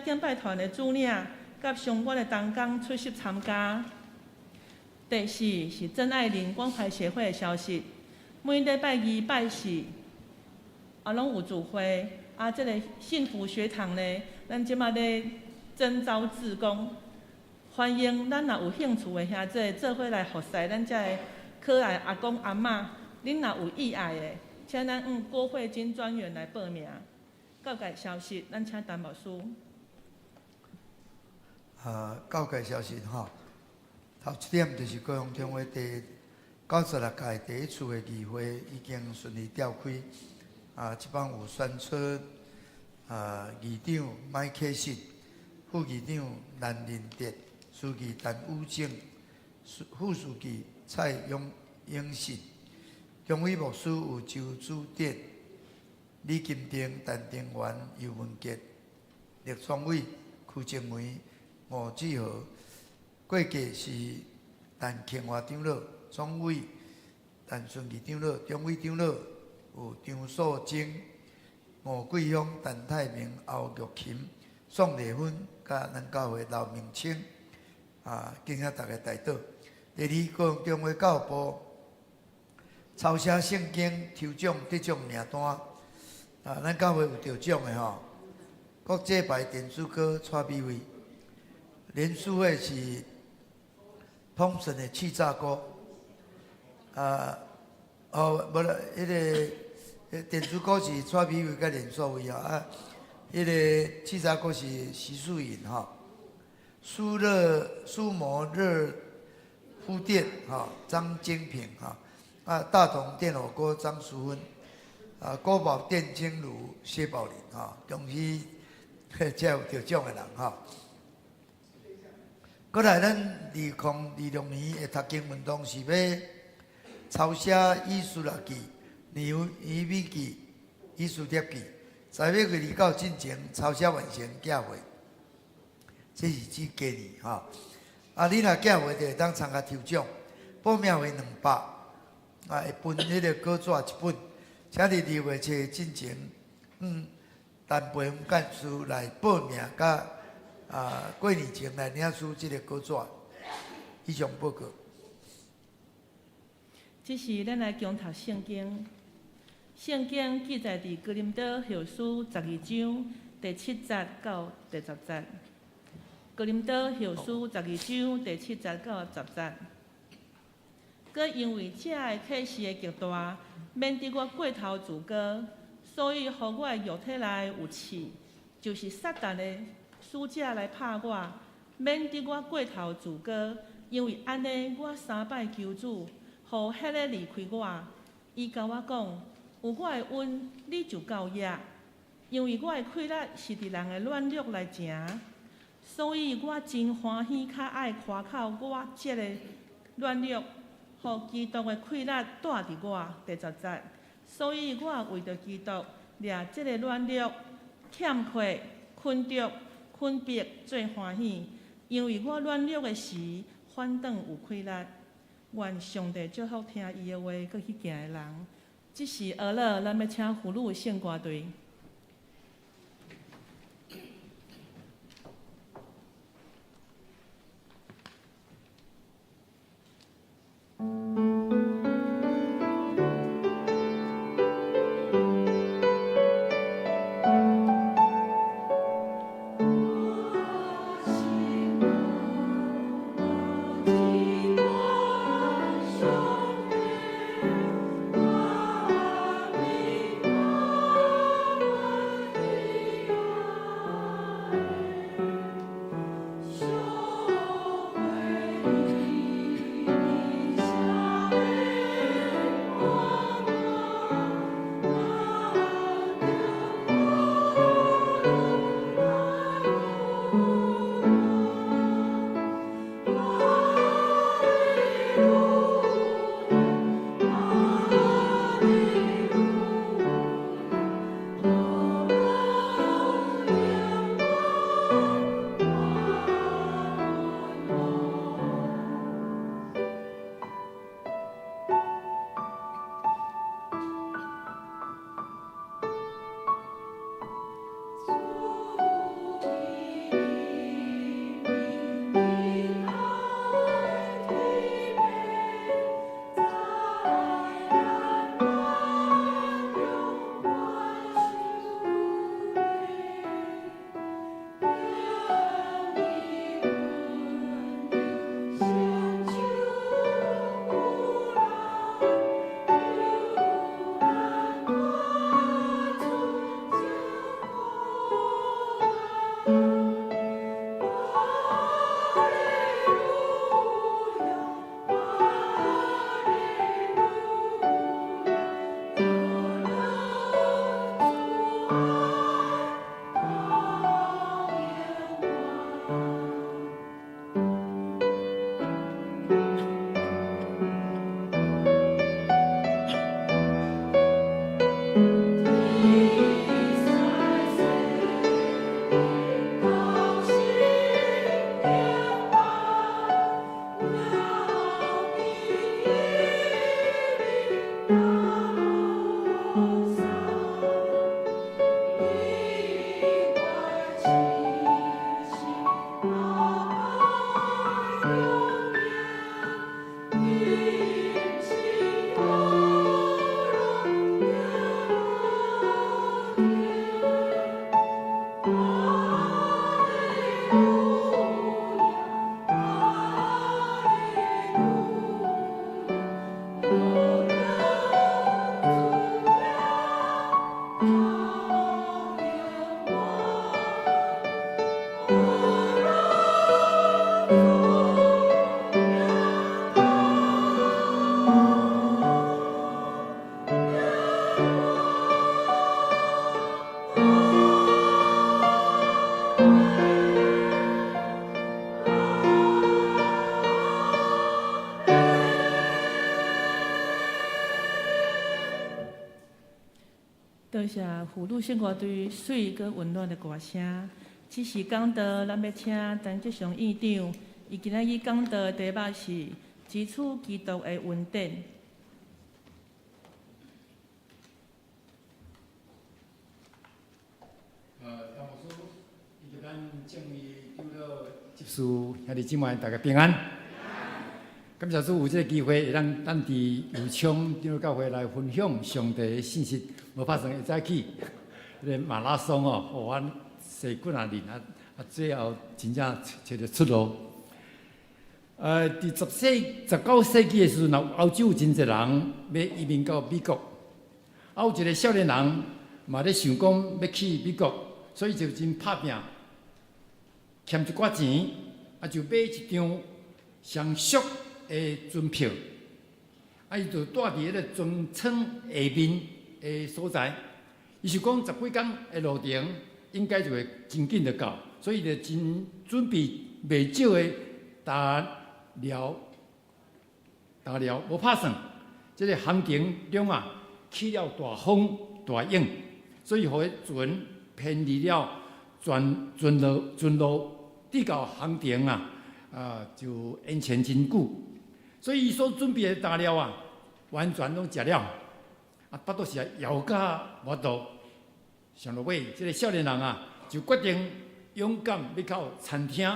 敬拜团的主领甲相关的同工出席参加。第四是真爱林关怀协会的消息，每礼拜二、拜四拢有聚会。即个幸福学堂呢，咱即马咧征招志工，欢迎咱若有兴趣的兄弟做伙来服侍咱遮个可爱阿公阿嬷。恁若有意爱的，请咱郭慧金专员来报名。告解消息，咱请陈牧师。告解消息吼，头一点就是高雄中会第96届第一次的议会已经顺利召开。这帮有选出议长麦克信、副议长蓝仁德、书记陈武正、副书记蔡永信、中委牧师有周子典、李金定、陈定元、尤文杰、立创委、邱正梅、吴志豪，过继是陈庆华长老、总委陈顺义长老、中委长老有张素贞、吴桂香、陈泰明、欧玉琴、宋丽芬，甲咱教会刘明清，敬请大家带到。第二，高雄中华教育部抄写圣经抽奖得奖名单，咱教会有得奖的吼，国际牌电子歌蔡美惠，连书的是通神的气炸锅，无啦，迄个电子歌是蔡美惠甲连书伟迄个气炸锅是徐素颖吼，苏摩热铺店张金平大同电火锅张淑芬，国宝电精炉谢宝林恭喜才有得奖的人过来，咱2026年会读经运动是要抄写以斯拉记、尼米记、以斯帖记，3月29进前抄写完成寄会，这是指今年你若寄会就会当参加抽奖，报名费200，会分迄个稿纸1本，请伫2月初进前，陈培宏干事来报名，甲过年前来领取这个稿纸。以上报告。这是咱来共读圣经。圣经记载伫哥林多后书12章第7节到第10节。哥林多后书12章第7节到10节。佮因为这个启示的极大，免得我过头自高，所以互我的肉体内有刺，就是撒旦的使者来拍我，免得我过头自高。因为安尼，我3摆求主，互迄个离开我。伊甲我讲，有我的恩，你就够野。因为我的快乐是伫人的软弱来成，所以我真欢喜，较爱夸口我这个软弱。互基督的快乐带伫我。第10节，所以我为着基督，掠这个软弱、欠缺、困着、困迫最欢喜，因为我软弱的时，反倒有快乐。愿上帝祝福听伊的话，搁去行的人。这是俄勒，咱要请妇女献歌队。我多谢妇女生活队水佮温暖的歌声。此时讲道，咱要请陈吉祥院长，伊今仔日讲道的题目是基础基督的恩典。杨牧师，伊给咱正义丢了接受兄弟姊妹大家平安。感谢主有这个机会，让咱伫油厂丢了教会来分享上帝的信息。无拍算会早起，迄个马拉松哦，互阮洗几啊年最后真正找着出路。伫19世纪的时阵，欧洲真侪人要移民到美国，有一个少年人嘛咧想讲要去美国。所以就真拍拼，欠一寡钱，就买一张上俗的船票，伊就住伫迄个船舱下面的所在。伊是讲10几天的路程，应该就会真紧就到，所以就真准备袂少的大料，无拍算。这个行程中起了大风大影，所以互迄船偏离了船路，直到航程就延前真久，所以伊所准备的大料完全拢食了，巴肚是枵甲无度。上落尾，这个少年人就决定勇敢要到餐厅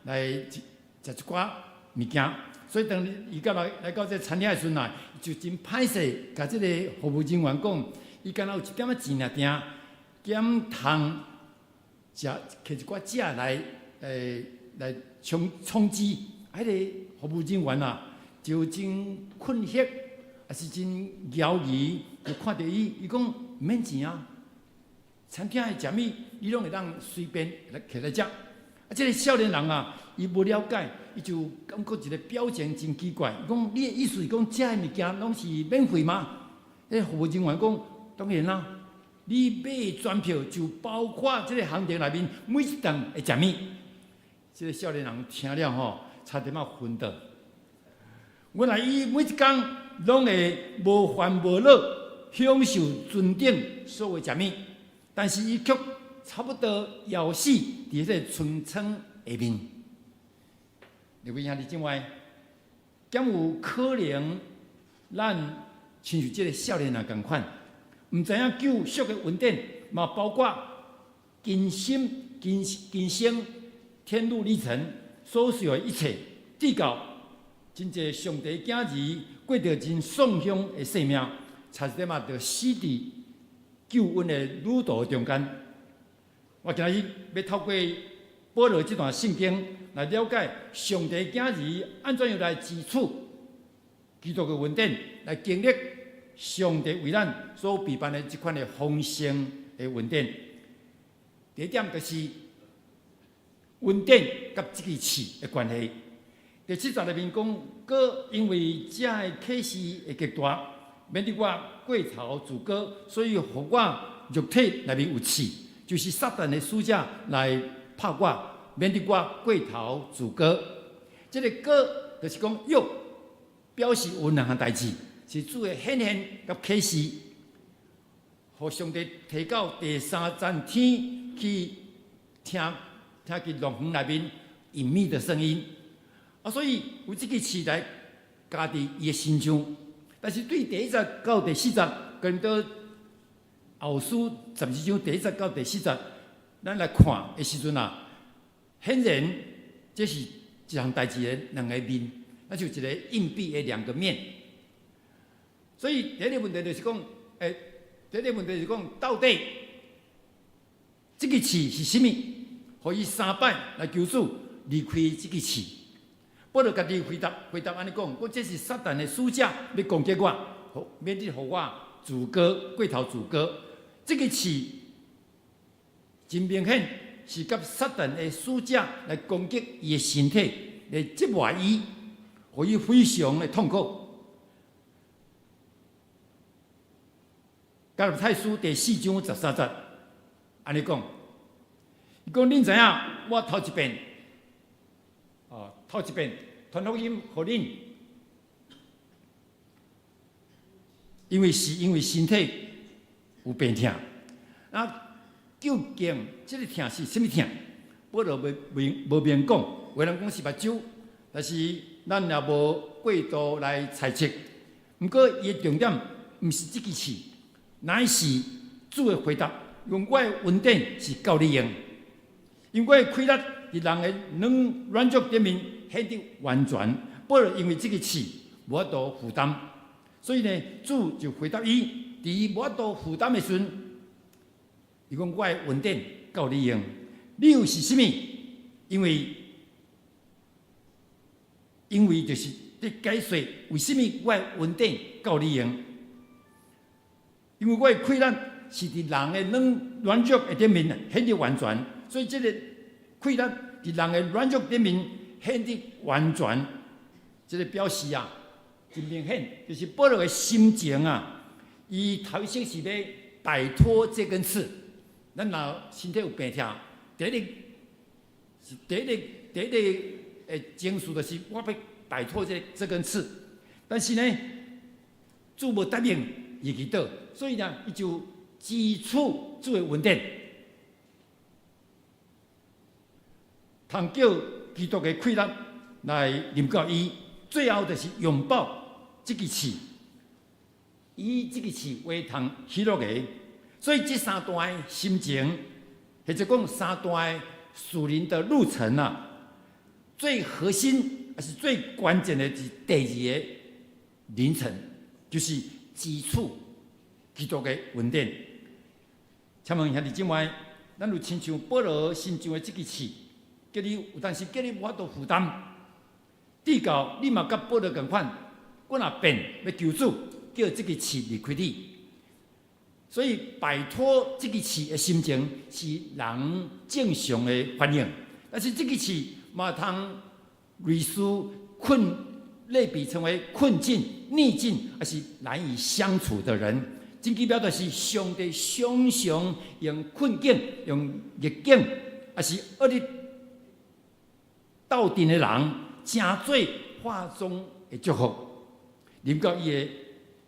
来食一寡物件，所以当伊来到这餐厅的时阵就真歹势，甲这个服务人员讲，伊敢若有一点仔钱尔定。减通食摕一寡食来充饥，迄个服务人员就真困惑，也是真犹豫，就看到伊讲毋免钱餐厅的食物伊拢会当随便摕来食。这个少年人伊无了解，伊就感觉一个表情真奇怪，伊讲你的意思是讲食的物件拢是免费吗？迄服务人员讲当然啦。你买船票就包括这个行程内面每一顿的食物。这个少年人听了差点昏倒。原来伊每一天拢会无烦无恼，享受船顶所有食物，但是伊却差不多枵死伫这个船舱下面。各位兄弟姊妹，敢有可能咱亲像这个少年人同款？唔知影救赎的恩典，嘛包括今生天路历程所需要的一切，直到真正上帝囝儿过着真爽享的生命，差一点就死伫救恩的旅途中间。我今日要透过保罗这段圣经来了解上帝囝儿安怎样来支取基督的恩典，来经历上帝为咱所备办的这款的丰盛的恩典。第一点就是恩典甲这个刺的关系。第7节里面讲，哥因为这的启示的极大，免得我过头自高，所以互我肉体内面有刺，就是撒旦的使者来拍我，免得我过头自高。这个哥就是讲表示有两项代志。是主的显现甲启示，互上帝提到第3层天去听见龙园内面隐秘的声音，所以有这个词来加伫伊的心上。但是对第1节到第4节，跟到后书12章第1节到第4节，咱来看的时阵显然这是一项代志的两个面，那就一个硬币的两个面。所以第一个问题就是讲，到底这个刺是甚么？互伊3摆来求主离开这个刺。保罗家己回答安尼讲，这是撒旦的使者要攻击我，免得互我自高过头自高。这个刺真明显是甲撒旦的使者来攻击伊的身体，来折磨伊，互伊非常的痛苦。加拉太书第4章13节，安尼讲，伊讲恁知影，我头一遍传福音互恁，因为身体有病痛，究竟这个疼是什么疼？保罗无明讲，有人讲是目睭，但是咱也无过度来猜测。不过伊的重点毋是这个刺，乃是主的回答。用我的恩典是够你用，因为我的亏力伫人的软弱顶面显得完全。保罗因为这个刺无法度负担，所以呢，主就回答伊：伫伊无法度负担的时阵，伊讲我的恩典够你用。理由是甚么？因为就是在解说为什么我的恩典够你用。因为我的困难是伫人的软弱的顶面显得完全，所以这个困难伫人的软弱顶面显得完全。这个表示啊，真明显，就是保罗的心情啊，伊头先是要摆脱这根刺。咱若身体有病痛，第一个情绪就是我要摆脱这根刺，但是呢，主无答应伊祈祷，所以呢，伊就支取主的恩典，通叫基督的快乐来临到伊，最后就是拥抱这个刺，以这个刺为通喜乐的，所以这三段的心情，或者讲三段的属灵的路程啊，最核心也是最关键的是第二个凌晨，就是基础基督的恩典。请问兄弟姊妹，咱有亲像保罗心上的这个刺，叫你有当时叫你无法度负担，至到你嘛甲保罗同款，我若变要求主，叫这个刺离开你。所以摆脱这个刺的心情是人正常的反应，但是这个刺嘛通类似类比成为困境、逆境，还是难以相处的人。真基表就是上帝常常用困境、用逆境，还是恶劣斗阵的人，成做化中的祝福，临到伊的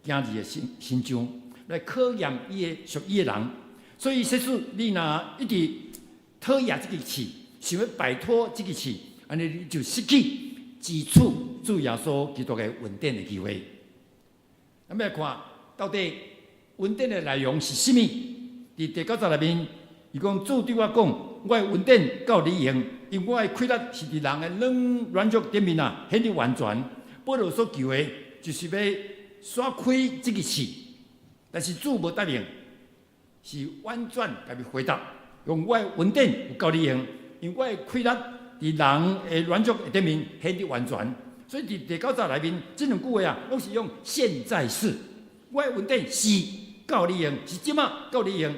今日的心上。来考验伊个属伊个人，所以说是你若一直讨厌这个刺，想要摆脱这个刺，安尼你就失去基础主耶稣基督的恩典的机会。咱要看到底恩典的内容是甚么？伫第9节内面，伊讲主对我讲，我的恩典够你用，因为我的困难是伫人的软弱顶面啊，显得完全。保罗所求的，就是要刷开这个刺。但是主无答应，是婉转甲伊回答，用我的恩典有够你用，因为我的困难伫人的软弱的顶面显得完全。所以伫第9节内面，这两句话啊，拢是用现在式。我的恩典是够你用，是即马够你用，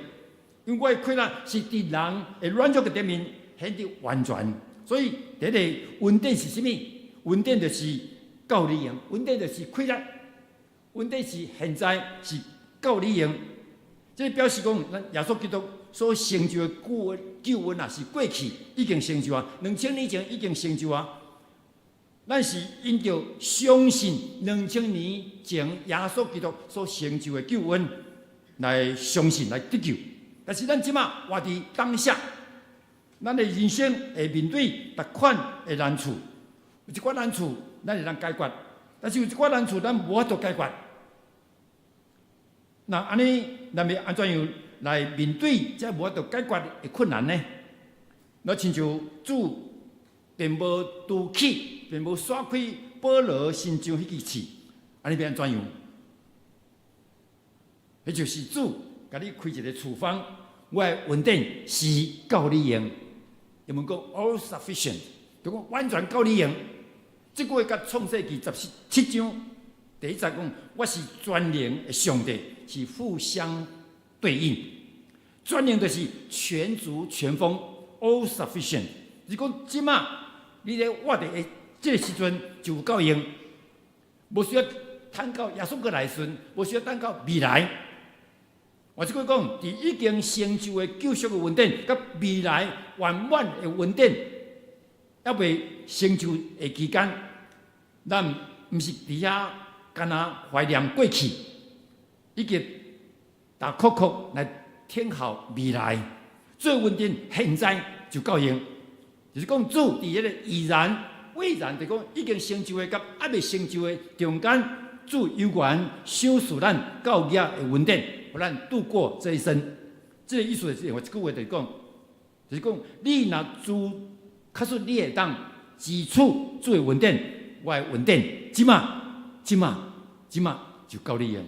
因为我的困难是伫人的软弱的顶面显得完全。所以第一个恩典是什么？恩典就是够你用，恩典就是困难，恩典是现在是。够你用，这表示讲，咱耶稣基督所成就的救恩啊，是过去已经成就啊，2000年前已经成就啊。咱是因着相信2000年前耶稣基督所成就的救恩来相信来得救。但是咱即马活伫当下，咱的人生会面对逐款的难处，有一寡难处咱会当解决，但是有一寡难处咱无法度解决。那安尼，咱要安怎样来面对这无法度解决的困难呢？那亲像主并无拄起，并无刷开保罗心中迄支刺，安尼要安怎样？迄就是主甲你开一个处方，我的恩典是够你用，因为讲 all sufficient， 就讲完全够你用。这句话甲创世纪17章第1节讲，我是全能的上帝。是互相对应，全能就是全足全丰 ，all sufficient。如果即马你咧活伫这个时阵就有够用，无需要等到耶稣过来时阵，无需要等到未来。我即句讲，伫已经成就的救赎的恩典，甲未来圆满的恩典，还未成就的期间，咱毋是伫遐干那怀念过去。已经打哭哭来天好未来，最稳定现在就够用。就是讲主伫迄个已然、未然，就讲已经成就的甲还未成就的中间，主有缘赏赐咱到业的稳定，互咱度过这一生。这个意思是，我一句话就是讲，你若主确实你会当支取主的稳定，我的稳定，即马就够你用。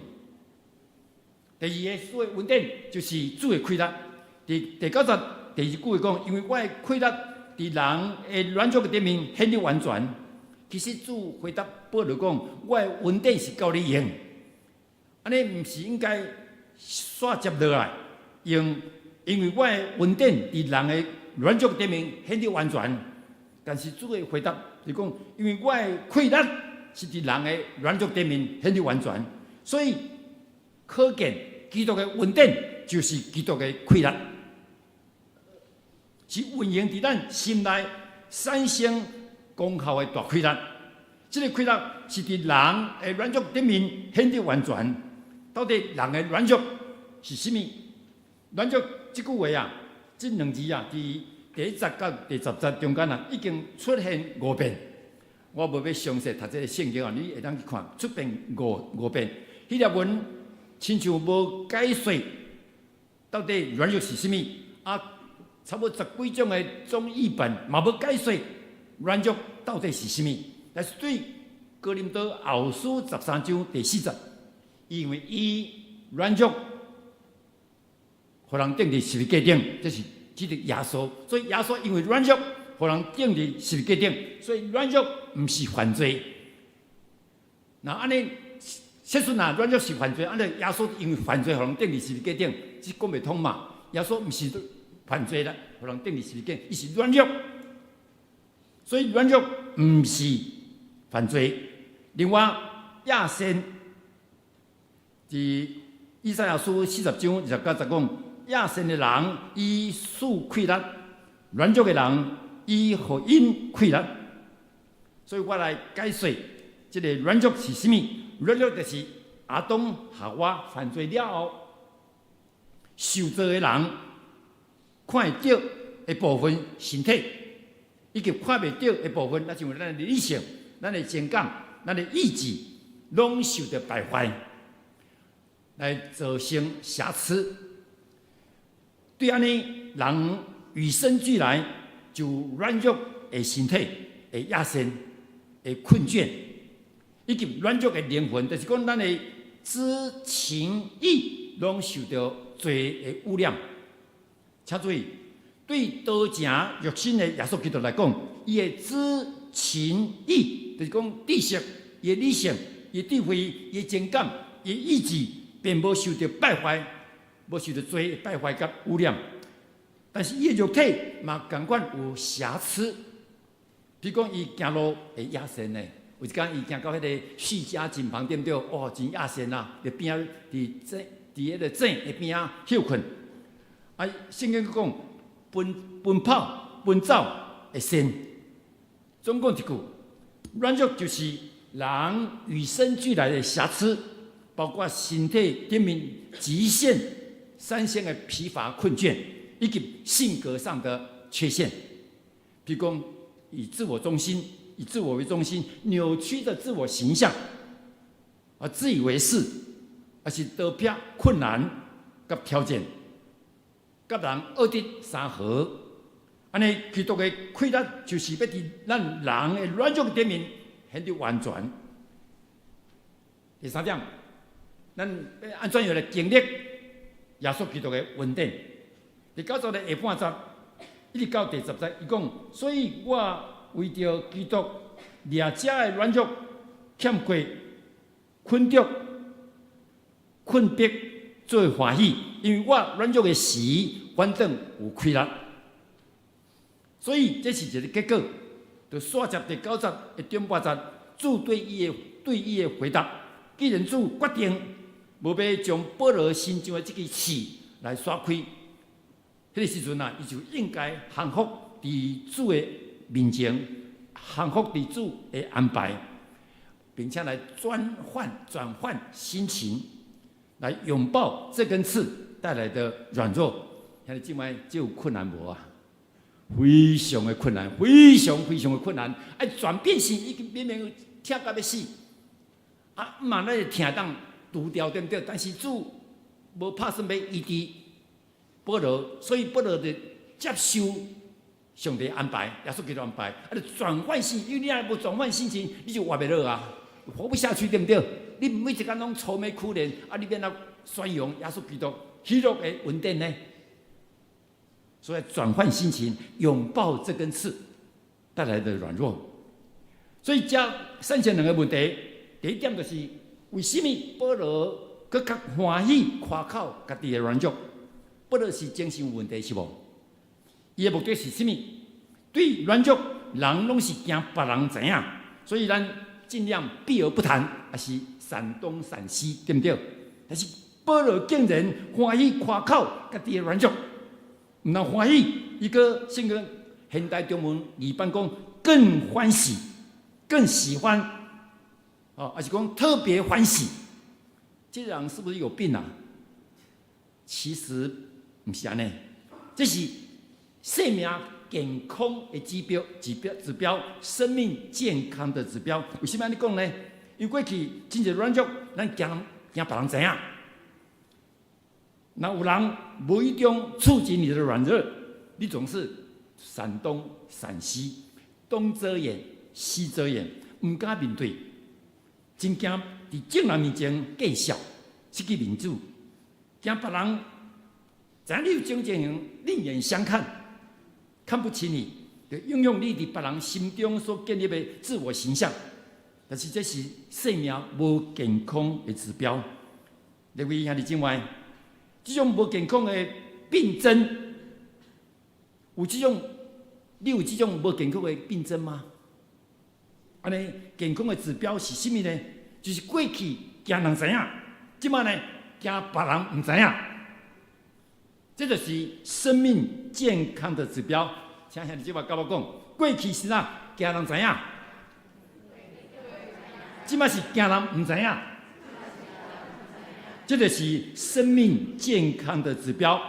第二个主的稳定就是主的亏力。第90第二句话讲，因为我的亏力伫人的软弱的顶面显得完全。其实主回答保罗讲，我的稳定是够你用，安尼毋是应该煞接落来用，因为我的稳定伫人的软弱的顶面显得完全。但是主的回答是讲，因为我的亏力是伫人的软弱顶面显得完全，所以可见基督的稳定就是基督的亏力，是运用伫咱心内产生功效的大亏力。这个亏力是伫人的软弱顶面显得完全。到底人的软弱是甚么？软弱这句话啊，这两字啊，伫第1节到第10节中间啊，已经出现5遍。我无要详细读这个圣经啊，你会当去看，出现5遍。希腊文亲像无解释到底软弱是甚么啊，差不多10几种的中译本嘛无解释软弱到底是甚么。但是对哥林多后书13章第4节，因为伊软弱，互人钉伫十字架顶，这是指的耶稣。所以耶稣因为软弱，互人钉伫十字架顶，所以软弱毋是犯罪。那安尼，说出若软弱是犯罪，安尼耶稣因为犯罪，互人钉伫十字架顶，这讲袂通嘛？耶稣毋是犯罪啦，互人钉伫十字架，伊是软弱，所以软弱毋是犯罪。另外，亚仙伫以赛亚书40章20到10讲，亚仙的人以属亏力，软弱的人以互因亏力。所以我来解释这个软弱是甚么？软弱就是亚当夏娃犯罪了后，受造的人看会到的部分身体，以及看袂到的部分，那像咱的理性、咱的情感、咱的意志，拢受到败坏，来造成瑕疵。对安尼，人与生俱来就软弱的身体、的野性、的困倦，以及软弱的灵魂，就是讲咱的知情意拢受到罪的污染。请注意，对道成肉身的耶稣基督来讲，伊的知情意，就是讲知识、伊的理性、伊的智慧、伊的情感、伊的意志，并无受到败坏，无受到罪的败坏甲污染。但是伊的肉体嘛，同款有瑕疵。比如讲，伊行路会野性呢，有一天伊行到迄个四家井旁对不对？哦，真野性啊！伫边仔伫迄个井的边仔休困。啊，圣经讲奔跑、奔走的心。总共一句，软弱就是人与生俱来的瑕疵，包括身体顶面极限产生的疲乏、困倦，以及性格上的缺陷。比如讲，以自我中心、以自我为中心，扭曲的自我形象，自以为是，是得撇困难甲挑战。甲人恶敌相合，安尼基督的亏力就是要伫咱人的软弱顶面显得完全。第三点，咱要安怎样来经历耶稣基督的稳定？第9节的下半节一直到第10节，伊讲，所以我为着基督掠者的软弱、欠缺、困着、困迫做欢喜，因为我软弱的时，反正有亏力。所以这是一个结果。就煞接第9节的中半节，主对伊的回答。既然主决定无要将保罗身上的这个刺来刷开，迄个时阵啊，伊就应该降服伫主的面前，降服伫主的安排，并且来转换心情，来拥抱这根刺，带来的软弱，现在今晚就有困难无啊？非常的困难，非常的困难。哎，转变性已经明明痛到要死，啊，嘛那个疼当除掉对不对？但是主无拍算要医治保罗，所以保罗就接受上帝安排，耶稣基督安排，啊，就转换性，因为你若无转换心情，你就活袂落啊，活不下去，对不对？你每一天拢愁眉苦脸，啊，你变到宣扬耶稣基督喜乐的稳定呢？所以转换心情，拥抱这根刺带来的软弱。所以加产生两个问题，第一点就是为什么保罗佮较欢喜夸口家己的软弱？保罗是精神有问题是无？伊的目的是什么？对软弱，人拢是惊别人知影，所以咱尽量避而不谈，也是善东善西，对不对？但是保罗竟然欢喜夸口家己的软弱，唔能欢喜，一个性格现代中文一般讲更欢喜、更喜欢，哦，而是讲特别欢喜。这人是不是有病啊？其实不是安尼，这是生命健康的指标，生命健康的指标。为什么安尼讲呢？因为过去真侪软弱，咱惊别人知影。那有人无意中触及你的软弱，你总是闪东闪西，东遮掩西遮掩，唔敢面对，真惊伫众人面前见笑，失去面子，惊别人知影你有种情形，另眼相看，看不起你，就应用你伫别人心中所建立的自我形象。但是这是生命无健康的指标。各位兄弟姊妹，这种无健康的病症，你有这种无健康的病症吗？安尼健康的指标是什么呢？就是过去惊人知影，即摆呢惊别人唔知影，这就是生命健康的指标。请兄弟姊妹甲我讲，过去是哪惊人知影？即摆是惊人唔知影，这就是生命健康的指标。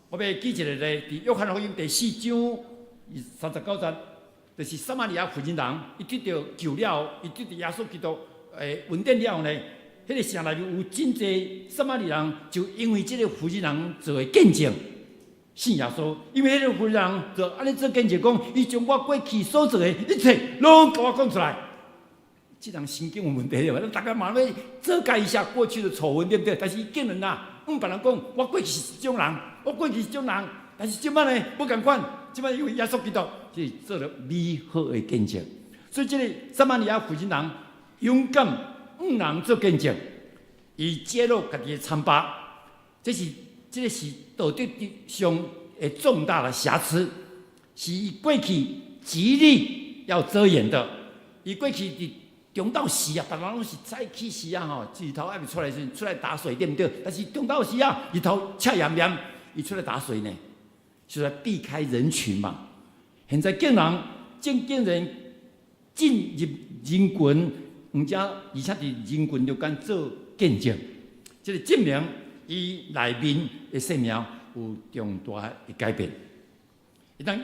我要举一个例，伫约翰福音第4章39节，就是撒玛利亚妇人人，伊得到救了，伊得到耶稣基督稳定了后呢，迄个城内面有真侪撒玛利亚人，就因为这个妇人人做的见证，信耶稣。因为迄个妇人人就安尼做见证，讲伊将我过去所做的一切，拢甲我讲出来。这人神经有问题了，大家慢慢遮盖一下过去的丑闻，对不对？但是伊竟然别人讲我过去是这种人，我过去是这种人，但是今摆呢不敢款，今摆因为耶稣基督，就是做了美好的见证。所以这个撒玛利亚妇人人勇敢人做见证，伊揭露家己的惨败，这个是道德上的重大的瑕疵，是伊过去极力要遮掩的。伊过去伫中昼时啊，别人拢是早起时啊吼，日头还没出来时出来打水，对不对？但是中昼时啊，日头赤炎炎，伊出来打水呢，是来避开人群嘛。现在竟然进进入人群，而且伫人群中间做见证，这个证明伊内面的生命有重大的改变。一旦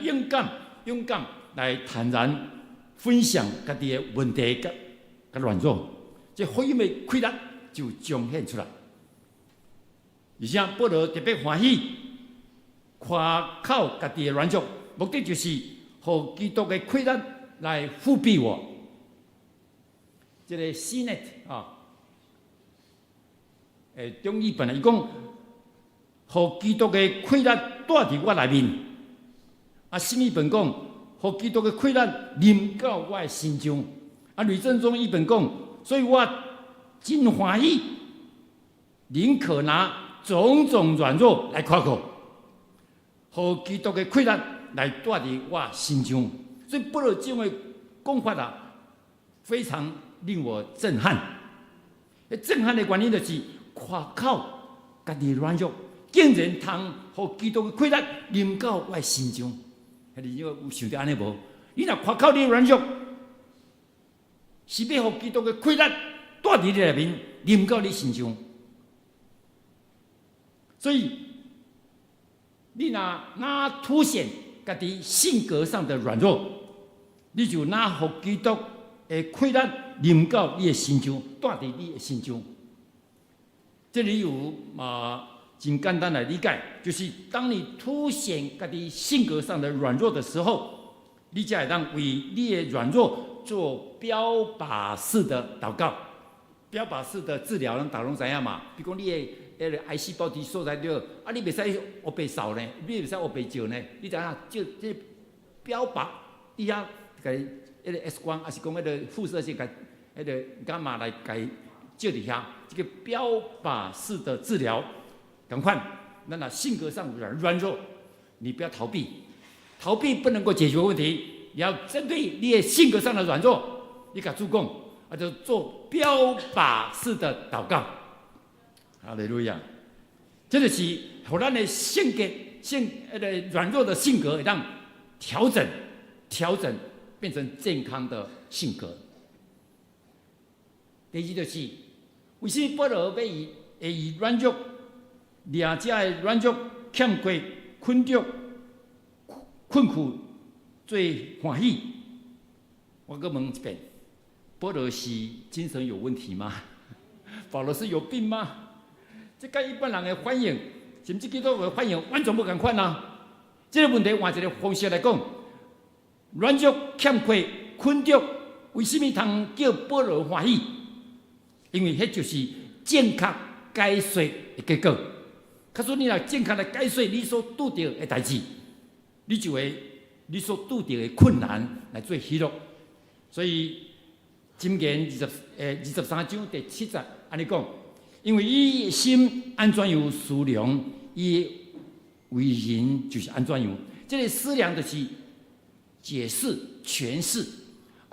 勇敢来坦然分享家己的问题甲软弱，这福音的气力就彰显出来。而且保罗特别欢喜夸口家己的软弱，目的就是让基督的气力来覆庇我。这个 CNET 中译本来伊讲，让基督的气力带伫我内面。新译本讲，让基督的气力临到我的心中。吕正中译本讲，所以我真欢喜，宁可拿种种软弱来夸口，让基督的气力来带伫我心中。所以保罗这种的讲法非常令我震撼。震撼的原因就是夸口家己软弱，竟然通让基督的气力临到我的心中。你有想到安尼无？你若夸口你软弱，是要让基督的气力带伫你内面，临到你心中。所以你若凸显家己性格上的软弱，你就若互基督的快乐临到你的心上，带伫你的心上。这里有真简单来理解，就是当你凸显家己性格上的软弱的时候，你才会当为你的软弱做标靶式的祷告。标靶式的治疗，咱大拢知影嘛。比如讲，你的癌细胞伫所在了，你袂使黑白扫呢，你袂使黑白照呢，你知影照这标靶底下，甲迄个 X 光，还是讲迄个辐射线，甲迄个伽马来甲照伫遐，这个标靶式的治疗，赶快，咱性格上软弱，你不要逃避，逃避不能够解决问题，你要针对你的性格上的软弱，你甲主讲。就做标靶式的祷告，哈利路亚！这就是让咱的性格、软弱的性格，让调整，变成健康的性格。第二就是，为什么保罗要以软弱、掠者的软弱、欠缺、困着、困苦最欢喜？我搁问一遍。保罗是精神有问题吗？保罗是有病吗？这跟一般人的反应，甚至基督徒的反应完全不同款啊！这个问题换一个方式来讲，软弱、欠缺、困着，为什么通叫保罗欢喜？因为迄就是正确解说的结果。假说你若正确的解说你所拄到的代志，你就会你所拄到的困难来做喜乐。所以。箴言23章第7節，安尼講，因為伊心安怎樣思量，伊為人就是安怎樣。這個思量就是解釋、詮釋。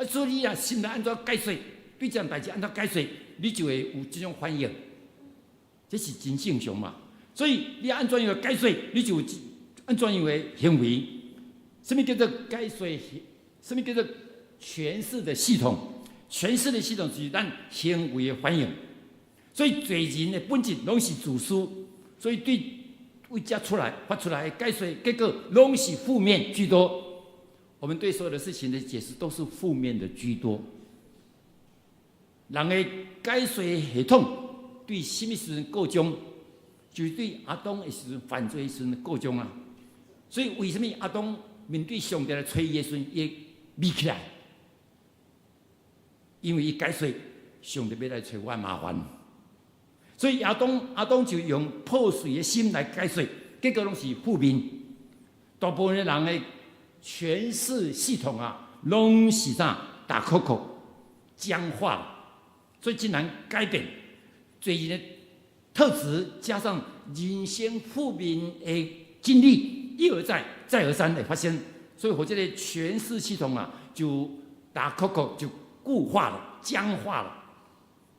所以你若心內安怎解說，對這樣代志安怎解說，你就會有這種反應。這是真正常嘛。所以你安怎樣解說，你就有安怎樣的行為。什麼叫做解說？什麼叫做詮釋的系統？诠釋的系統是咱行為的反應，所以罪人的本質攏是自私，所以對為這發出來的解說結果攏是負面居多。我們對所有的事情的解釋都是負面的居多。人的解說系統對什麼時陣告終？就是對亞當的時陣犯罪的時陣告終啊！所以為什麼亞當面對上帝來催伊的時陣，伊咪起來？因為伊解說上帝要來找我麻煩，所以亞當就用破碎的心來解說，結果攏是負面。大部分的人的詮釋系統攏是啥？打扣扣、僵化了，所以真難改變。罪人的特質加上人生負面的經歷，一而再、再而三的發生，所以我這個詮釋系統就打扣扣就固化了、僵化了，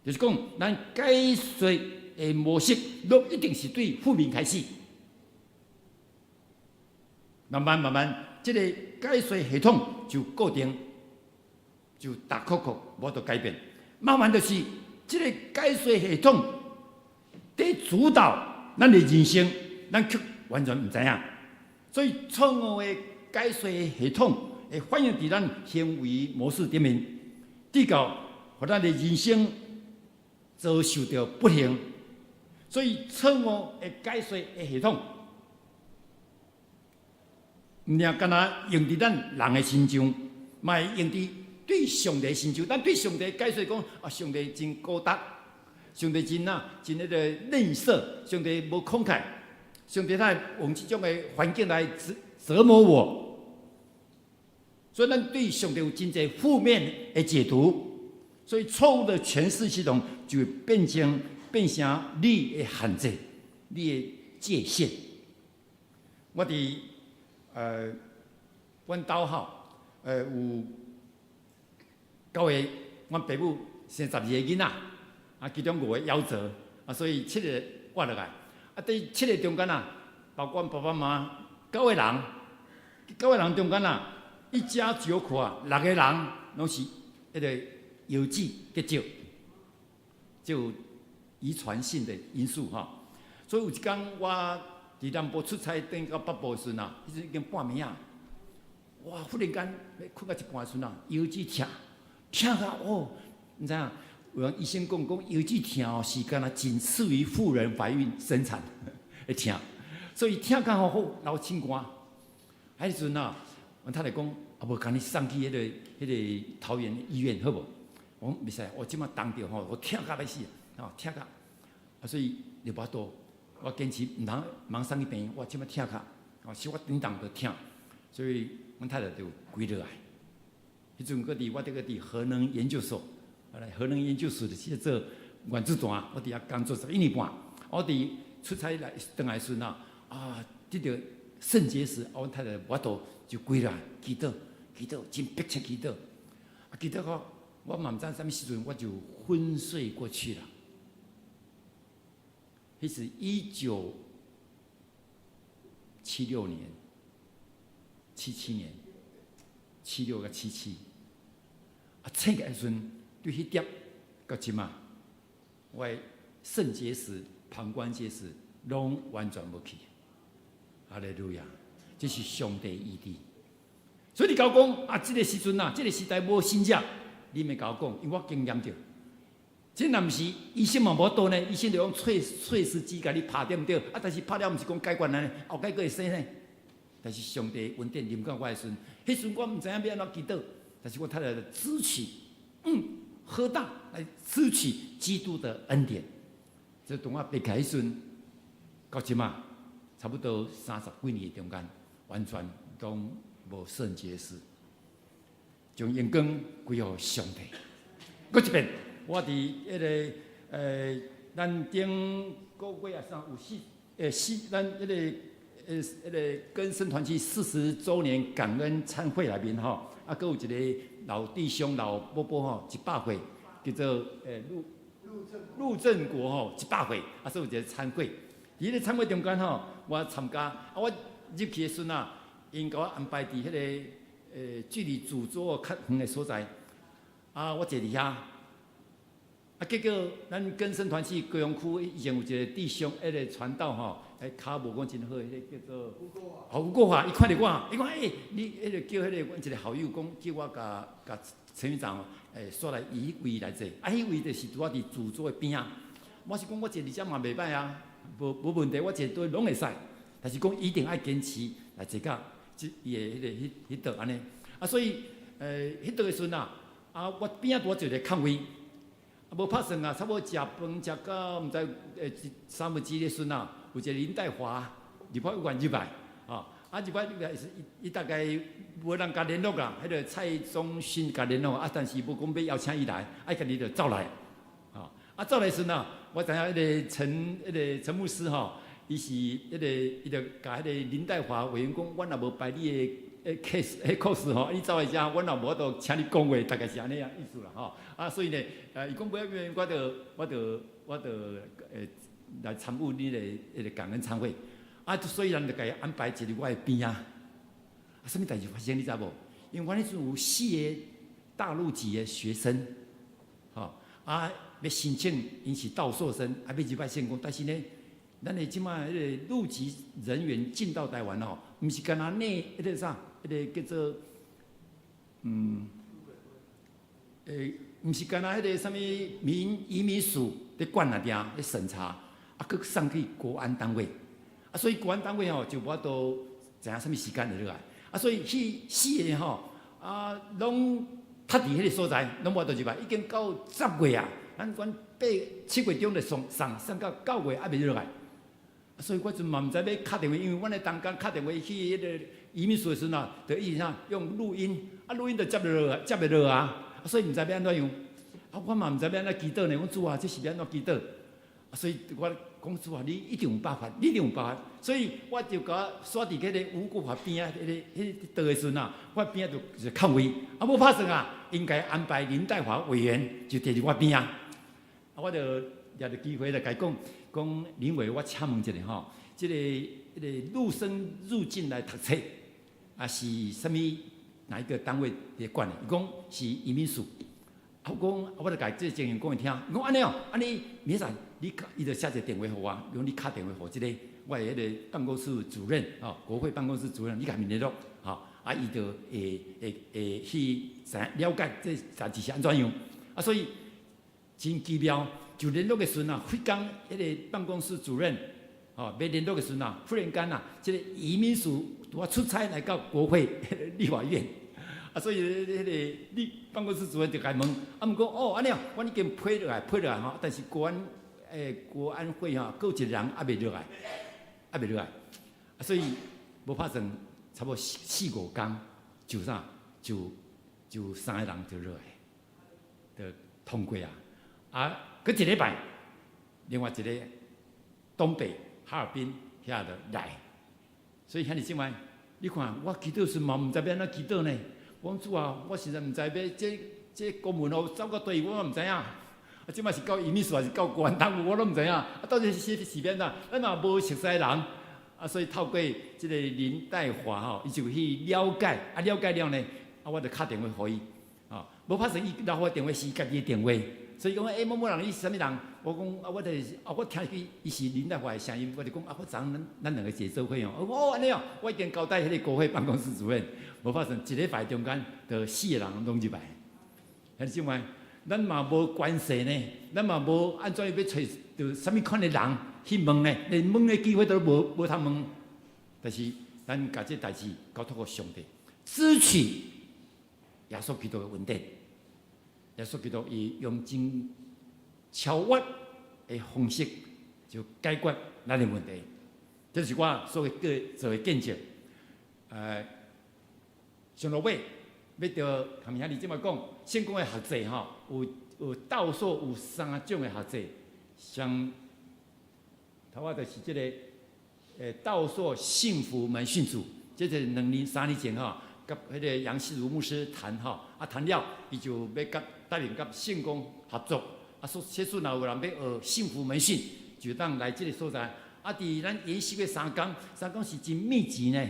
就是講，咱解說的模式都一定是對負面開始，慢慢，這個解說系統就固定，就打扣扣，無得改變。慢慢就是這個解說系統在主導咱的人生，咱卻完全唔知影。所以錯誤的解說系統會反映在咱行為模式頂面。直到讓咱的人生遭受到不幸，所以錯誤的解說的系統，唔淨干那用喺咱人的身上，嘛用喺對上帝身上。咱對上帝解說講，上帝真高大，上帝真那個吝嗇，上帝無慷慨，上帝他用這種的環境來折磨我。所以，咱對上帝有真濟負面的解讀，所以錯誤的詮釋系統就會變成你的限制、你的界限。我哋阮兜有9個，阮爸母生12個囡仔，其中5個夭折，所以7個活落來。第7個中間包括爸爸媽媽9個人，9個人中間一家9口6個人攏是迄個腰子結石，就遺傳性的因素哈。所以有一天我伫南部出差，等到北部的时阵啊，迄阵已经半暝啊，哇！忽然间要困到一半的时阵啊，腰子痛到哦，你知影？有人医生讲腰子痛哦，是干那仅次于妇人怀孕生产会痛，所以痛到好流清汗。迄时阵啊，阮太太讲，啊无赶你送去迄个桃园医院好无？我讲袂使，我即马当着吼，我痛到要死，痛到，所以就无法度，我坚持毋通忙送去病院，我即马痛到，是我顶当着痛，所以阮太太就跪落来。迄阵我伫核能研究所。核能研究所的去做原子弹，我伫遐工作11年半。我伫出差来回来时啊，得到肾结石，我太太无法度就跪啦，祈祷，真迫切祈祷。祈祷到我嘛毋知啥物时阵，我就昏睡过去了。迄是1976年、77年、76甲77，醒个时阵。对迄点到即嘛，我的肾结石、膀胱结石拢完全无去。哈利路亚！这是上帝医治。所以你甲我讲这个时阵啊，这个时代无信仰，你咪甲我讲，因为我经验着。这若毋是医生嘛无倒呢，医生就用碎石机甲你拍对毋对？但是拍了毋是讲解决呢，后摆佫会生呢。但是上帝恩典临到我的时阵，迄时我毋知影要安怎祈祷，但是我太太支持，何大来支取基督的恩典？这当我被开时，到即嘛差不多30几年中间，完全都无肾结石，将眼光归予上帝。搁一遍，我伫迄个咱顶个月啊上有咱迄个更生团契40周年感恩餐会内面吼，搁有一个。老弟兄、老伯伯吼，100岁，叫做陆正国吼，100岁，所以有一个餐会。伫迄个餐会中间吼，我参加，我入去的时阵啊，因甲我安排伫迄个距离主桌较远的所在，我坐伫遐，结果咱更生团契高雄区以前有一个弟兄，迄个传道吼。骹无讲真好，迄个叫做吴国华，伊看着我，伊讲你迄个叫迄个阮一个好友讲，叫我甲陈院长刷来伊迄位来坐，迄位就是拄仔伫主桌的边啊。我是讲我坐伫遮嘛袂歹啊，无问题，我坐倒拢会使。但是讲一定爱坚持来坐到伊的迄道安尼。所以迄道的时阵啊，我边仔拄仔坐个空位，无拍算啊，差不多食饭食到毋知3分之1的时阵啊。有一个林代华入派入来，入来是伊大概无人甲联络啦，迄个蔡宗勋甲联络，但是无讲要邀请伊来，家己就走来，走来时阵我知影迄个陈牧师吼，伊是伊就甲迄个林代华委员讲，我若无排你的case 吼，你走来遮，我若无法度请你讲话，大概是安尼啊意思啦，所以呢，伊讲不要，我就来参与你的迄个感恩餐会，虽然就甲伊安排一日我的边啊，什么代志发生你知无？因为我迄阵有4个大陆籍的学生，要申请，因是到硕生，要入来成功，但是呢，咱的即马迄个陆籍人员进到台湾吼，毋是干那迄个啥，迄个叫做毋是干那迄个啥物移民署咧管那点咧审查。佮送去国安单位，所以国安单位吼就无法度知影什么时间就落来，所以迄4个吼拢塌伫迄个所在，拢无法度入来，已经到10月啊，咱管8、7月中就送到9月还未落来，所以我就嘛毋知要敲电话，因为阮咧当间敲电话去迄个移民署的时阵啊，就一直用录音，录音就接袂落啊，所以毋知要安怎样，我嘛毋知要安怎祈祷呢，我主啊，这是要安怎祈祷？所以我讲主啊，你一定有办法，你一定有办法。所以我就甲刷伫迄个吴国华边啊，迄倒的时阵啊，我边啊就空位，无拍算啊，应该安排林代华委员就坐伫我边啊。我就也着机会来甲伊讲林委，我请问一下吼，即个迄个陆生入境来读册，是啥物哪一个单位伫管的？伊讲是移民署。我讲，我就甲即个情形讲伊听，伊讲安尼哦，安尼袂使。伊就写一个电话给我，用你打电话给这个我的迄个办公室主任国会办公室主任，你甲面联络伊就会去了解这代志是安怎样所以真奇妙，就联络的时阵非讲迄个办公室主任要联络的时阵忽然间这个移民署我出差来到国会立法院所以迄个办公室主任就甲问毋过安尼我已经批落来但是国安会佫有一个人还未落来，所以无拍算差不多4、5天就3个人就落来，就通过佫一礼拜，另外一个东北哈尔滨遐就来，所以遐尼即摆，你看我祈祷时嘛毋知要安怎祈祷呢？我讲主啊，我实在毋知要这公文走到对，我嘛毋知影。即摆是到移民署还是到国安单位，我都毋知影。到底是变咱嘛无熟悉的人所以透过即个林代华伊就去了解，了解了呢，我就打电话给伊无拍算伊留我电话是家己的电话，所以讲某某人你是啥物人？我讲我听去伊是林代华的声音，我就讲我昨咱两个一做伙安尼我已经交代迄个国会办公室主任，无拍算一礼拜中间就4个人拢入来，迄即摆。咱嘛无关系呢，咱嘛无安怎要找到啥物款的人去问呢？连问的机会都无通问。但是咱甲这代志交托给上帝，支取耶稣基督的恩典。耶稣基督伊用真超越的方式就解决咱的问题。这是我所做的见证。上落尾。要着他们遐，你即摆讲，圣公的学制有倒数有3种的学制，像头仔就是即个倒数幸福门训组，这是2年3年前甲迄个杨世如牧师谈谈了，伊就要带领甲圣公合作，说若有人要学幸福门训，就当来即个所在，伫咱研习的3天是真密集呢。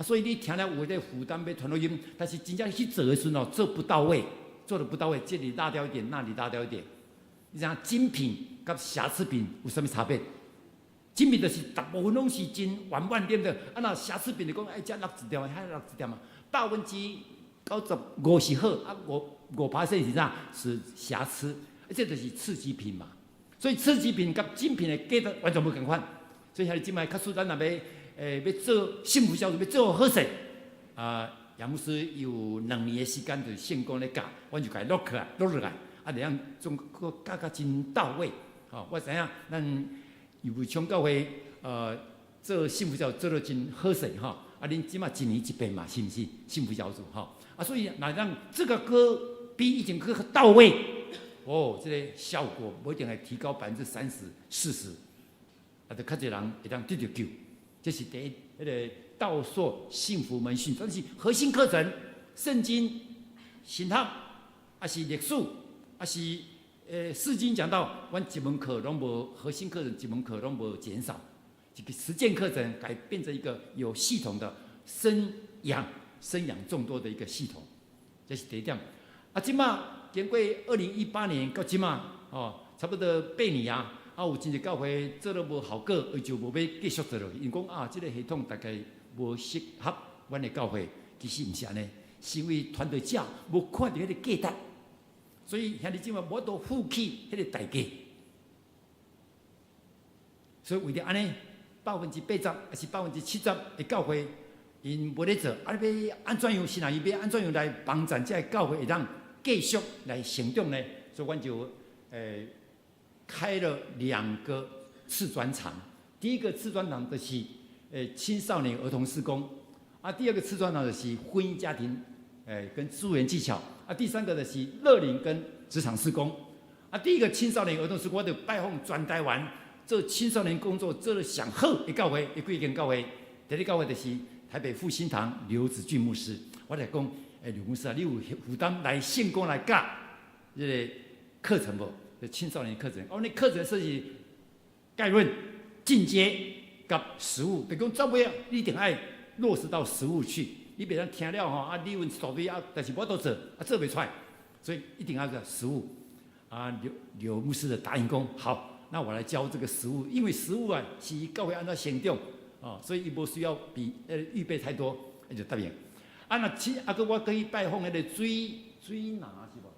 所以你听了有咧负担要传录音，但是真正去做的时候做得不到位，这里落掉一点，那里落掉一点。你讲精品跟瑕疵品有啥物差别？精品就是大部分拢是真完点的，那瑕疵品就讲这落一点，遐落一点，95%是好，5%是啥？是瑕疵，这就是次级品嘛。所以次级品跟精品的价值完全不同款。所以遐即摆较输咱若要做幸福小组，要做好势杨牧师有2年的时间，就圣公咧教，我就甲伊录落来，这样总教真到位。我知影咱有为昌教会做幸福小组做得真好势恁即摆1年1遍嘛，是毋是幸福小组所以若让这个歌比以前更到位，这个效果不一定会提高30%、40%，就较侪人会当得到救。这是第一，那个倒数幸福门训，但是核心课程，圣经、神学，还是历史，还是释经讲到，阮一门课拢无核心课程，一门课拢无减少，这个实践课程改变成一个有系统的生养众多的一个系统，这是第一点。即马经过2018年到即马差不多8年有真侪教会做了无效果，伊就无要继续做落去。因讲这个系统大概无适合阮的教会，其实毋是安尼，是因为团队者无看到迄个价值，所以兄弟姊妹无多负起迄个代价。所以为着安尼，80%还是70%的教会，因无咧做，要安怎样？是哪伊要安怎样来帮助这教会会当继续来成长呢？所以阮就开了2个次专场，第一个次专场就是青少年儿童事工，第二个次专场就是婚姻家庭跟资源技巧，第三个就是乐龄跟职场事工。第一个青少年儿童事工，我就拜访全台湾做青少年工作做得上好的教会，有几间教会。第一个教会就是台北复兴堂刘子俊牧师，我来讲，刘牧师你有负担来圣公来教这个课程无？青少年课程，那课程设计概论、进阶跟实务，就讲怎么你一定要落实到实务去。你别人听了理论所谓但是我都做，做不出来，所以一定要个实务。刘牧师的答应讲好，那我来教这个食物，因为食物啊是教会按照行动所以伊无需要预备太多，那就答应。个我可以拜访迄个水拿是无？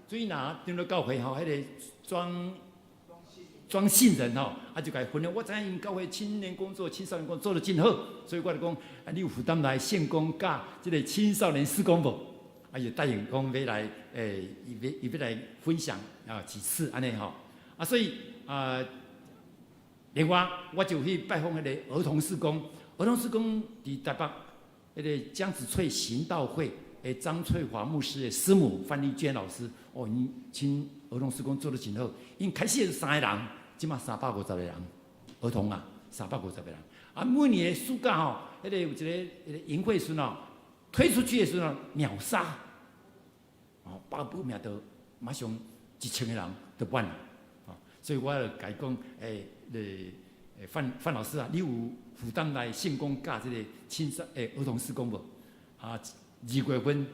水拿进到教会迄个装信人就甲伊分享。我知影因教会青年工作、青少年工作做得真好，所以我就讲你有负担来献工教这个青少年事工无？就答应讲要来伊要来分享几次安尼所以另外我就去拜访迄个儿童事工。儿童事工伫台北迄个江子翠行道会张翠华牧师的师母范丽娟老师因请儿童事工做得真好。因开始是3个人，即马350个人，儿童350个人。每年的暑假迄个有一个营会时推出去的时候秒杀报名都马上1000个人就满了所以我就甲伊讲范老师你有负担来献工教这个儿童事工无？2月份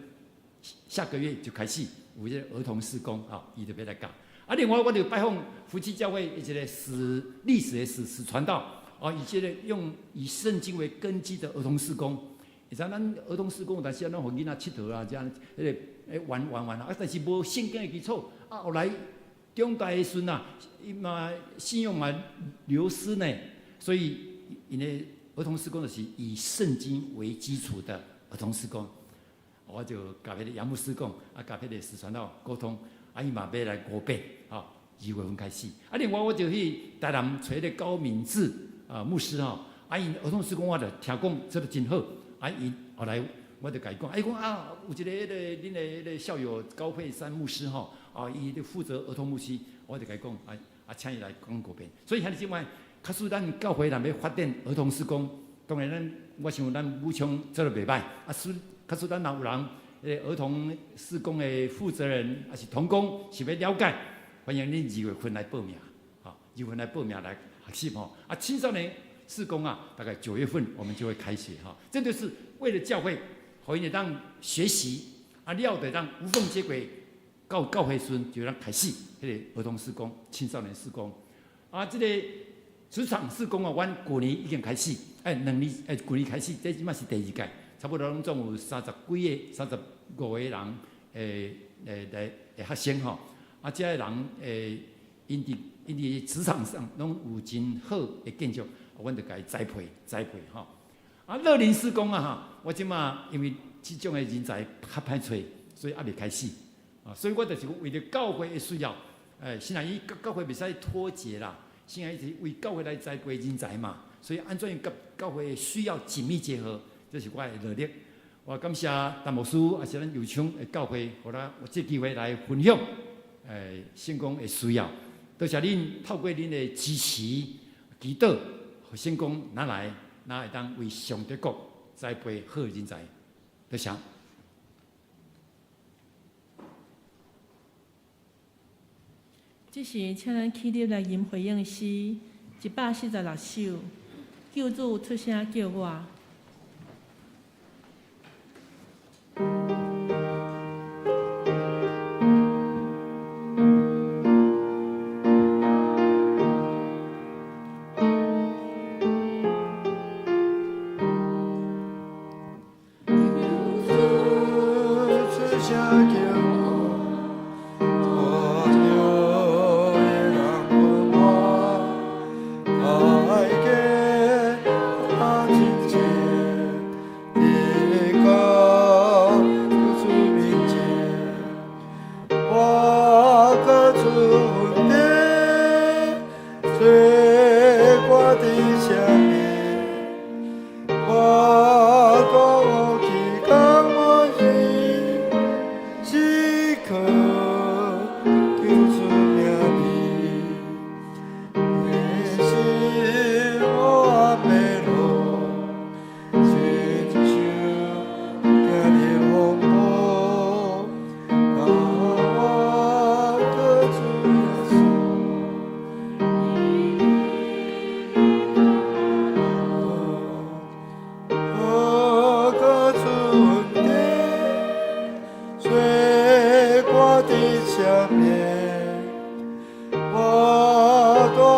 下个月就开始有这个儿童事工伊就要来教。另外我就拜访夫妻教会一个历史的史传道以这个以圣经为根基的儿童事工。你知咱儿童事工，但是咱互囡仔佚佗这样玩但是无圣经的基础后来中代的时阵伊嘛信用流失呢，所以因的儿童事工就是以圣经为基础的儿童事工。我就甲迄个杨牧师讲，甲迄个史传道沟通，伊嘛要来5倍2月份开始。另外我就去台南找迄个高敏智牧师因儿童事工我就听讲做得真好。伊后来我就甲伊讲，伊讲有一个恁的迄个校友高慧山牧师伊就负责儿童牧师，我就甲伊讲请伊来讲5遍。所以现在即摆，假使咱教会若要发展儿童事工，当然我想咱武昌做得袂歹。假使咱若有人儿童事工的负责人还是同工是要了解，欢迎恁2月份来报名2月份来报名来学习青少年事工大概9月份我们就会开学这就是为了教会，互因会当学习了得当无缝接轨，到教会时就让开始迄个儿童事工、青少年事工这个职场事工阮去年已经开始去年开始，这即马是第2届，差不多拢总有35个人来学生这些人因伫职场上拢有真好的建筑。阮就甲伊栽培乐龄事工我即马因为即种的人才较歹找，所以还未开始所以我就是为了教会的需要，现在伊教会袂使脱节啦，现在是为教会来栽培人才嘛，所以安怎样甲教会的需要紧密结合，这是我的努力。我感谢陈牧师，也是咱油厂的教会，互咱有这机会来分享圣工的需要。多谢恁透过恁的支持、祈祷。圣工拿来，会当为上帝国栽培好人才，多谢。这是请咱起立来吟回应诗146首，救主出声叫我。水果的下面，我多。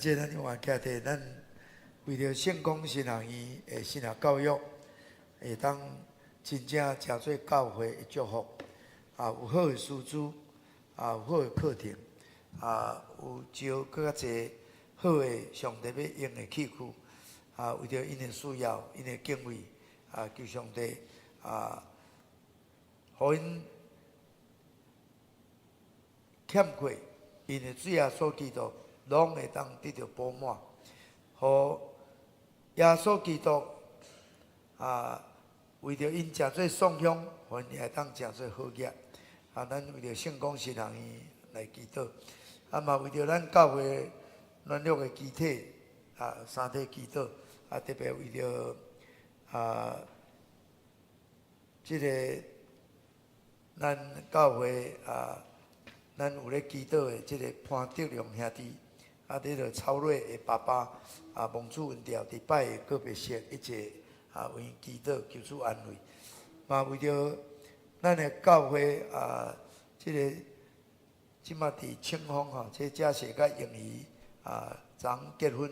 这咱另外家庭，咱为着圣公神学院的神学教育，会当真正诚做教会的祝福。有好的师资，有好的课程，有招更较侪好的上帝要用的器具，为着因的需要，因的敬畏，求上帝互因欠缺，因的主耶稣基督拢会当得到饱满，互耶稣基督为着因诚做颂香，互因会当诚做好业。咱为着圣公神学院来祈祷，嘛为着咱教会软弱的肢体，三体祈祷，特别为着这个咱教会咱有咧祈祷的这个潘德良兄弟，这个超瑞的爸爸蒙主文调伫拜的个别式，一切为因祈祷，求主安慰，嘛为着。咱的教会这个即马伫庆丰这假设甲英语昨结婚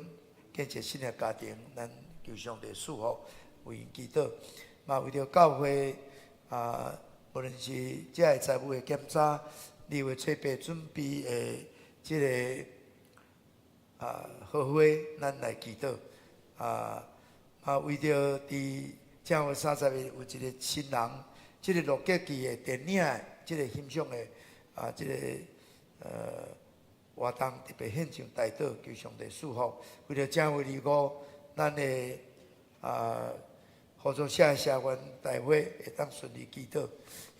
建设新的家庭，咱求上帝祝福，为因祈祷。嘛为着教会无论是这个财务的检查，2月初8准备的这个好会，咱来祈祷。为着伫正月30日有一个新人。这个录节期的电影，这个欣赏的这个活动特别献上代祷，求上帝祝福。为了正月25，咱的合作社社员大会会当顺利祈祷。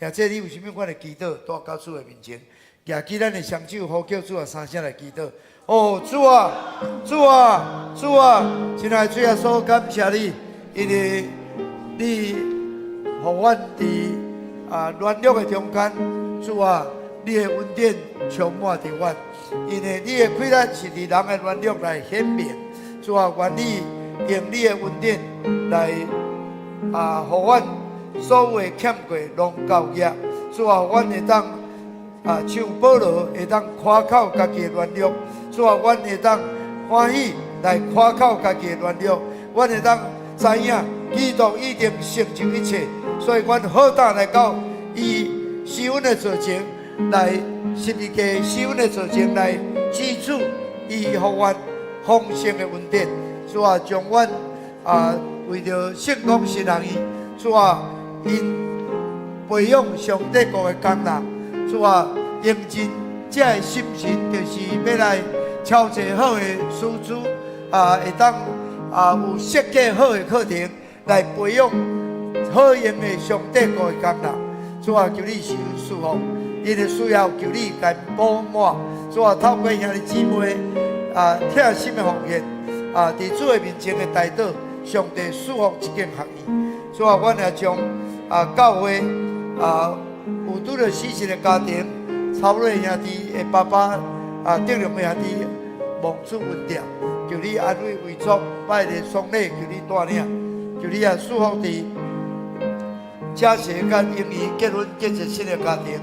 或者你有啥物款的祈祷，带到主的面前，举起咱的双手，呼叫主啊三声来祈祷。主啊，主啊，主啊！亲爱的主耶稣，感谢你，因为你。互阮伫软弱的中间，主啊，你的恩典充满着阮，因为你的快乐是伫人的软弱来显明。主啊，愿你用你的恩典来互阮所有的欠过拢交业。主啊，阮会当像保罗会当夸口家己的软弱。主啊，阮会当欢喜来夸口家己的软弱。阮会当知影基督已经成就一切。所以，阮好胆来到以施恩的做情来十字架施恩的做情来支取伊互阮丰盛的恩典。主啊，将阮为着圣公神学院，主啊，因培养上帝国的工人，主啊，用尽这个心神，就是要来超一好的师资，会当有设计好的课程来培养。好用的上帝国的工人，主啊，求你施恩赐福，因的需要求你来补满。主啊，透过兄弟姊妹贴心的奉献伫主的面前的代祷，上帝赐福一间学院。主啊，阮也将教会有拄着死神的家庭，超瑞兄弟的爸爸德良的兄弟蒙主文调，求你安慰为主，拜日丧礼，求你带领，求你也赐福伫。假设甲英语结婚建设新的家庭，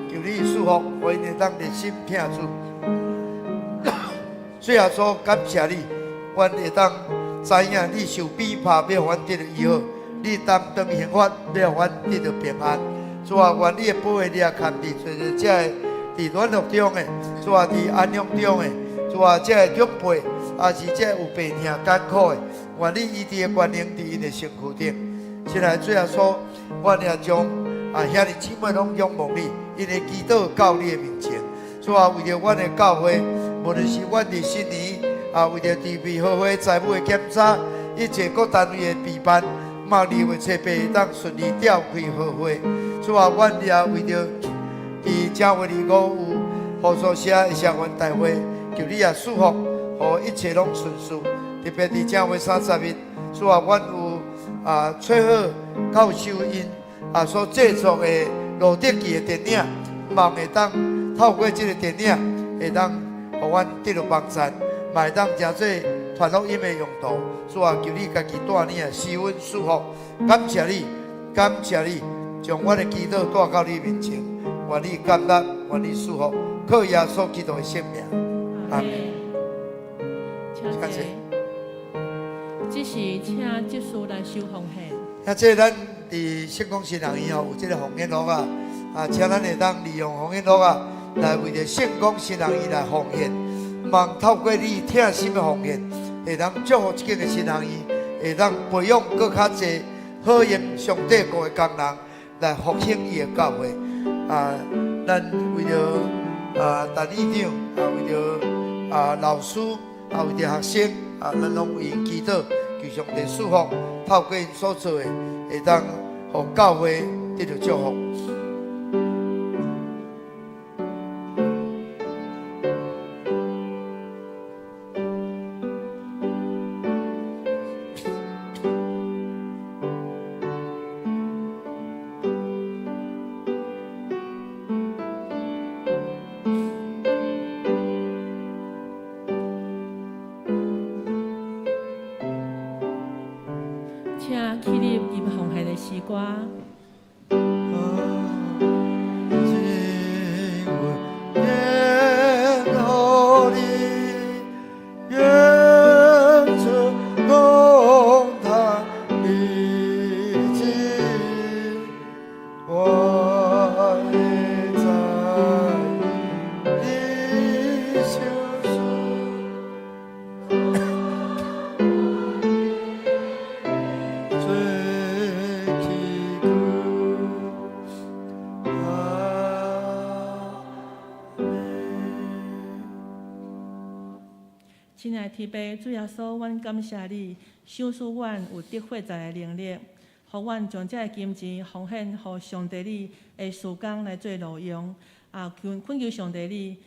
求你祝福，互因会当热心听主。最后说感谢你，阮会当知影你受逼迫，要互阮得到医好；你担当刑罚，要互阮得到平安。主啊，愿你的保护你也看伫做着这伫软弱中的，主啊，伫安养中的，主啊，这个长辈，是这有病痛艰苦的，愿你医治的权能伫因的身躯顶。现在最后说，阮也将兄弟姊妹拢仰望你，因为祈祷到你的面前。主啊，为着阮的教会，无论是阮伫新年为着筹备好会财务的检查，一切各单位的备办，望2月初8当顺利召开好会。主啊，阮也为着伫正月25有合作社的社员大会，求你也祝福，互一切拢顺遂。特别伫正月30日，主啊，阮有撮好教授因所制作的录节期的电影，望会当透过这个电影，会当互阮得到帮助，嘛会当诚做传福音的用途。主啊，求你家己带领施恩赐福，感谢你，感谢你，将我的祈祷带到你面前，愿你感恩，愿你赐福，靠耶稣基督的圣名，阿门。感谢。这时，请接续来收奉献。即咱伫圣光新人院吼有即个奉献盒啊，请咱会当利用奉献盒来为着圣光新人院来奉献，望透过你贴心的奉献，会当祝福即间的新人院，会当培养更较侪好用上帝国的工人来复兴伊的教会啊。咱为着陈院长为着老师为着学生咱拢为因祈祷，求上帝赐福，透过因所做的，会当互教会得到祝福。请起立吟奉献的诗歌。亲爱的天父，主耶稣，阮感谢你，赏赐阮有得发财的能力，互阮将这金钱奉献予上帝你的事工来做路用。恳求上帝你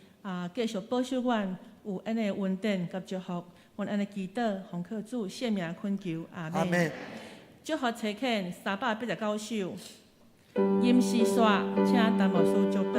继续保守阮有安尼稳定甲祝福。阮安尼祈祷，奉靠主圣名恳求，阿门。祝福差遣389首，吟诗刷，请陈牧师祝祷。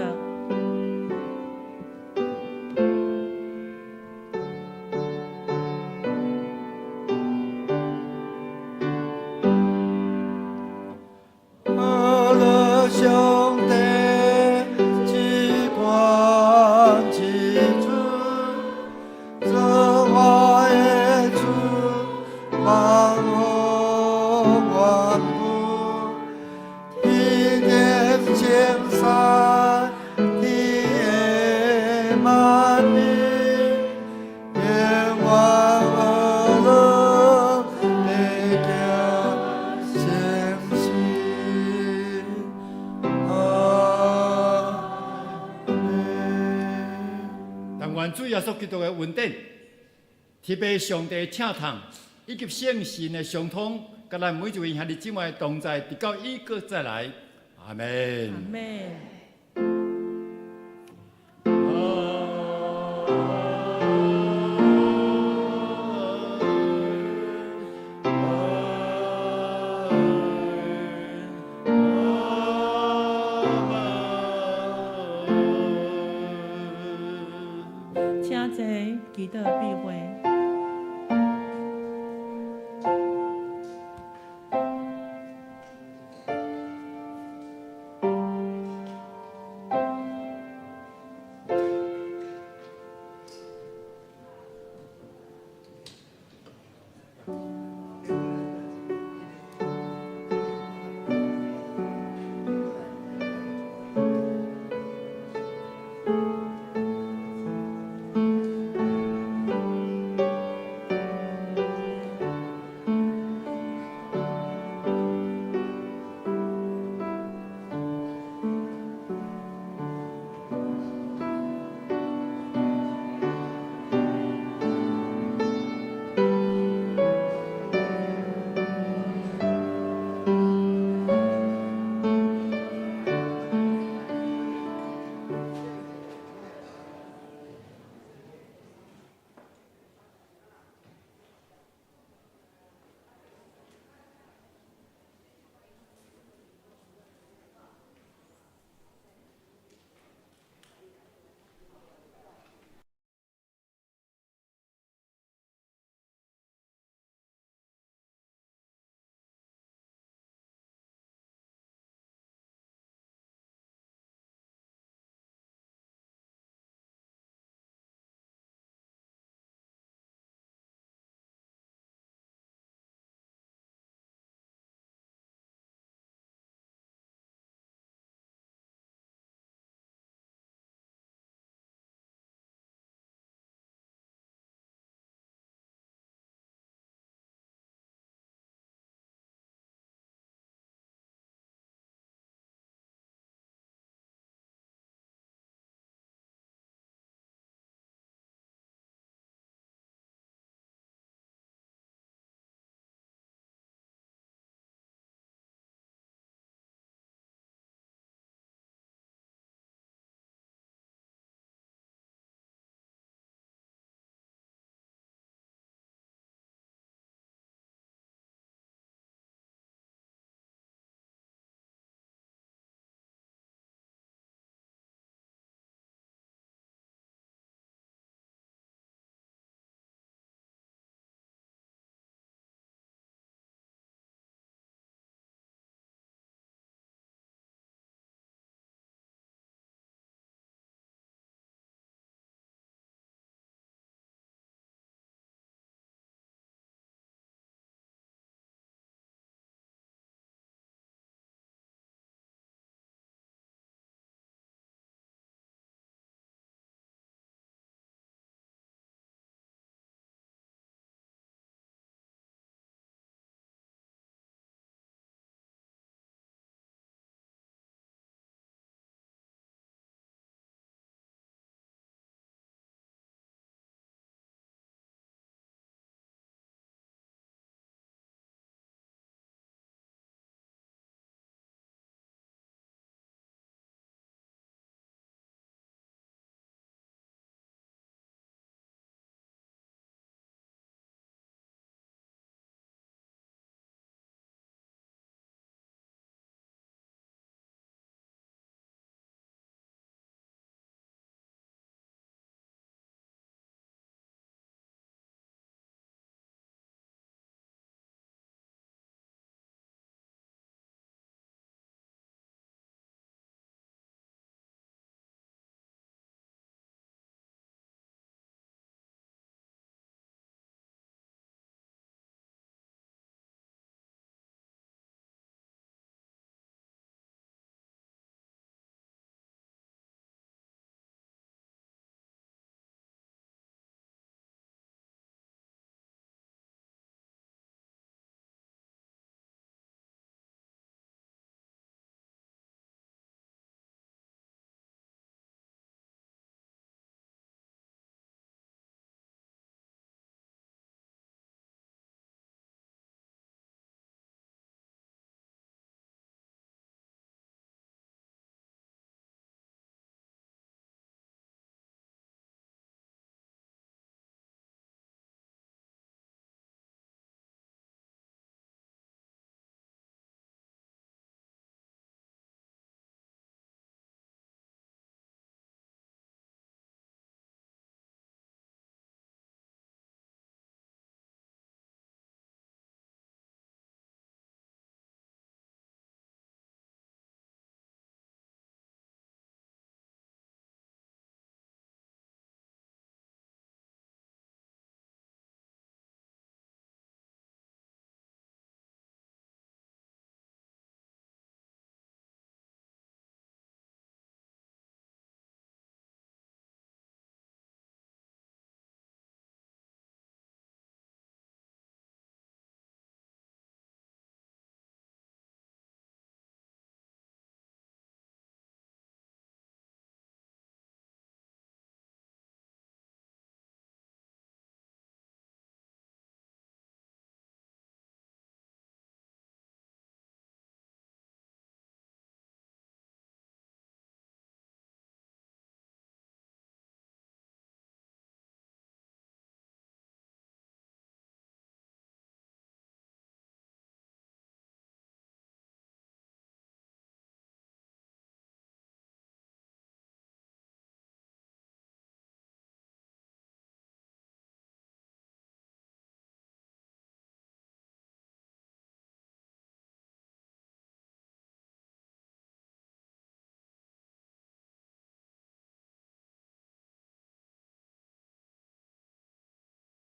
主耶稣基督的恩典、天父上帝请堂以及圣神的相通，甲咱每一位兄弟姊妹同在，直到伊个再来。阿门。阿门。请坐，祈祷闭会。